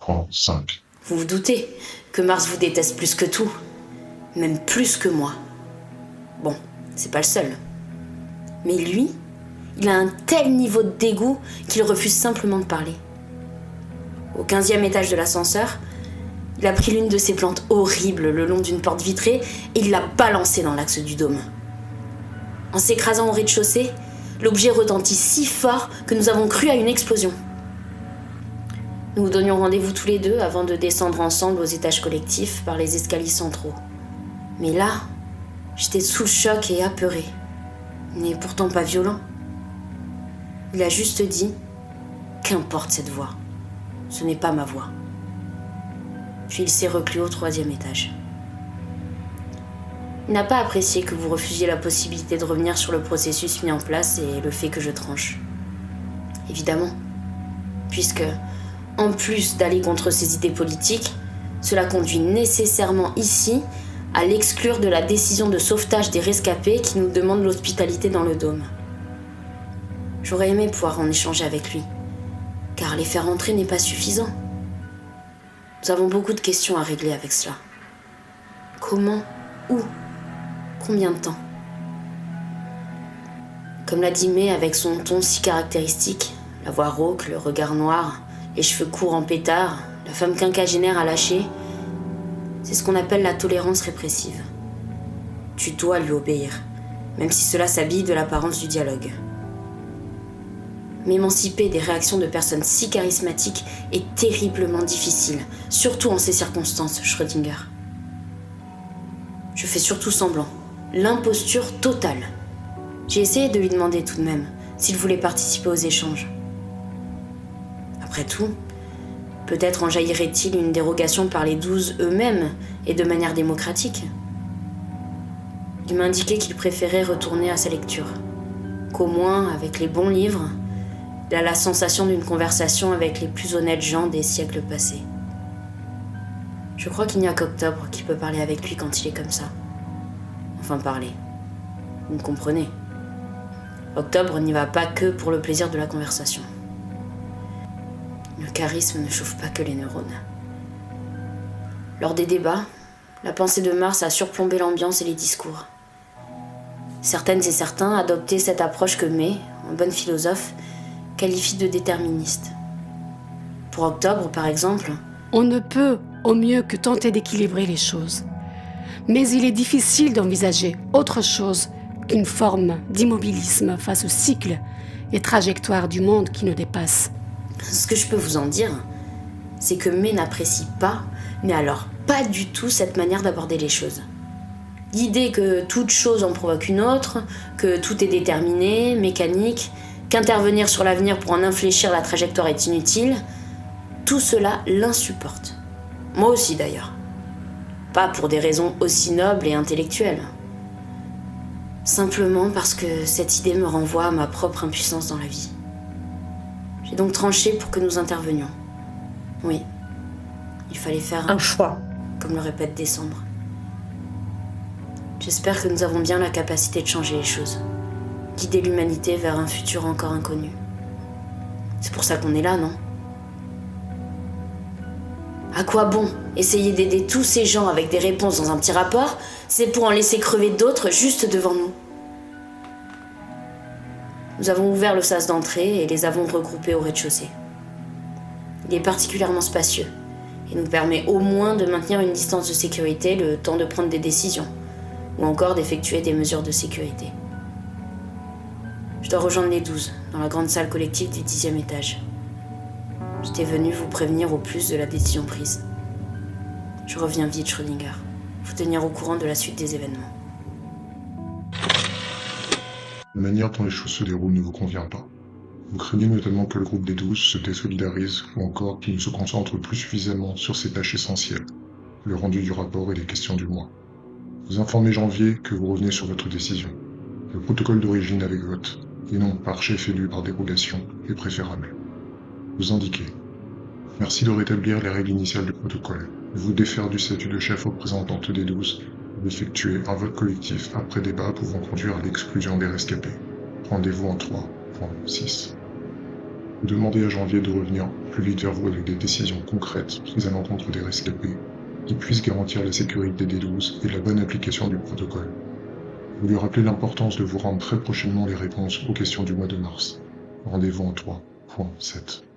Prends 5. Vous vous doutez que Mars vous déteste plus que tout. Même plus que moi. Bon, c'est pas le seul. Mais lui, il a un tel niveau de dégoût qu'il refuse simplement de parler. Au 15e étage de l'ascenseur, il a pris l'une de ces plantes horribles le long d'une porte vitrée et il l'a balancée dans l'axe du dôme. En s'écrasant au rez-de-chaussée, l'objet retentit si fort que nous avons cru à une explosion. Nous nous donnions rendez-vous tous les deux avant de descendre ensemble aux étages collectifs par les escaliers centraux. Mais là, j'étais sous le choc et apeurée. Il n'est pourtant pas violent. Il a juste dit « Qu'importe cette voix, ce n'est pas ma voix ». Puis il s'est reclus au 3e étage. Il n'a pas apprécié que vous refusiez la possibilité de revenir sur le processus mis en place et le fait que je tranche. Évidemment, puisque, en plus d'aller contre ses idées politiques, cela conduit nécessairement ici à l'exclure de la décision de sauvetage des rescapés qui nous demande l'hospitalité dans le dôme. J'aurais aimé pouvoir en échanger avec lui, car les faire entrer n'est pas suffisant. Nous avons beaucoup de questions à régler avec cela. Comment? Où? Combien de temps? Comme l'a dit May avec son ton si caractéristique, la voix rauque, le regard noir, les cheveux courts en pétard, la femme quinquagénaire à lâcher, c'est ce qu'on appelle la tolérance répressive. Tu dois lui obéir, même si cela s'habille de l'apparence du dialogue. M'émanciper des réactions de personnes si charismatiques est terriblement difficile, surtout en ces circonstances, Schrödinger. Je fais surtout semblant. L'imposture totale. J'ai essayé de lui demander tout de même s'il voulait participer aux échanges. Après tout, peut-être en jaillirait-il une dérogation par les 12 eux-mêmes et de manière démocratique. Il m'a indiqué qu'il préférait retourner à sa lecture, qu'au moins, avec les bons livres, il a la sensation d'une conversation avec les plus honnêtes gens des siècles passés. Je crois qu'il n'y a qu'Octobre qui peut parler avec lui quand il est comme ça. Enfin, parler. Vous me comprenez. Octobre n'y va pas que pour le plaisir de la conversation. Le charisme ne chauffe pas que les neurones. Lors des débats, la pensée de Mars a surplombé l'ambiance et les discours. Certaines et certains adoptaient cette approche que May, en bonne philosophe, qualifie de déterministe. Pour Octobre, par exemple, on ne peut au mieux que tenter d'équilibrer les choses. Mais il est difficile d'envisager autre chose qu'une forme d'immobilisme face au cycle et trajectoire du monde qui nous dépasse. Ce que je peux vous en dire, c'est que May n'apprécie pas, mais alors pas du tout cette manière d'aborder les choses. L'idée que toute chose en provoque une autre, que tout est déterminé, mécanique, qu'intervenir sur l'avenir pour en infléchir la trajectoire est inutile, tout cela l'insupporte. Moi aussi d'ailleurs. Pas pour des raisons aussi nobles et intellectuelles. Simplement parce que cette idée me renvoie à ma propre impuissance dans la vie. J'ai donc tranché pour que nous intervenions. Oui, il fallait faire un choix, comme le répète Décembre. J'espère que nous avons bien la capacité de changer les choses, guider l'humanité vers un futur encore inconnu. C'est pour ça qu'on est là, non ? À quoi bon essayer d'aider tous ces gens avec des réponses dans un petit rapport, c'est pour en laisser crever d'autres juste devant nous. Nous avons ouvert le sas d'entrée et les avons regroupés au rez-de-chaussée. Il est particulièrement spacieux et nous permet au moins de maintenir une distance de sécurité le temps de prendre des décisions ou encore d'effectuer des mesures de sécurité. Je dois rejoindre les 12 dans la grande salle collective du 10e étage. J'étais venu vous prévenir au plus de la décision prise. Je reviens vite, Schrödinger. Vous tenir au courant de la suite des événements. La manière dont les choses se déroulent ne vous convient pas. Vous craignez notamment que le groupe des 12 se désolidarise ou encore qu'il ne se concentre plus suffisamment sur ses tâches essentielles, le rendu du rapport et les questions du mois. Vous informez Janvier que vous revenez sur votre décision. Le protocole d'origine avec vote, et non par chef élu par dérogation, est préférable. Vous indiquez. Merci de rétablir les règles initiales du protocole, de vous défaire du statut de chef représentante des 12, et d'effectuer un vote collectif après débat pouvant conduire à l'exclusion des rescapés. Rendez-vous en 3.6. Vous demandez à Janvier de revenir plus vite vers vous avec des décisions concrètes prises à l'encontre des rescapés qui puissent garantir la sécurité des 12 et la bonne application du protocole. Vous lui rappelez l'importance de vous rendre très prochainement les réponses aux questions du mois de mars. Rendez-vous en 3.7.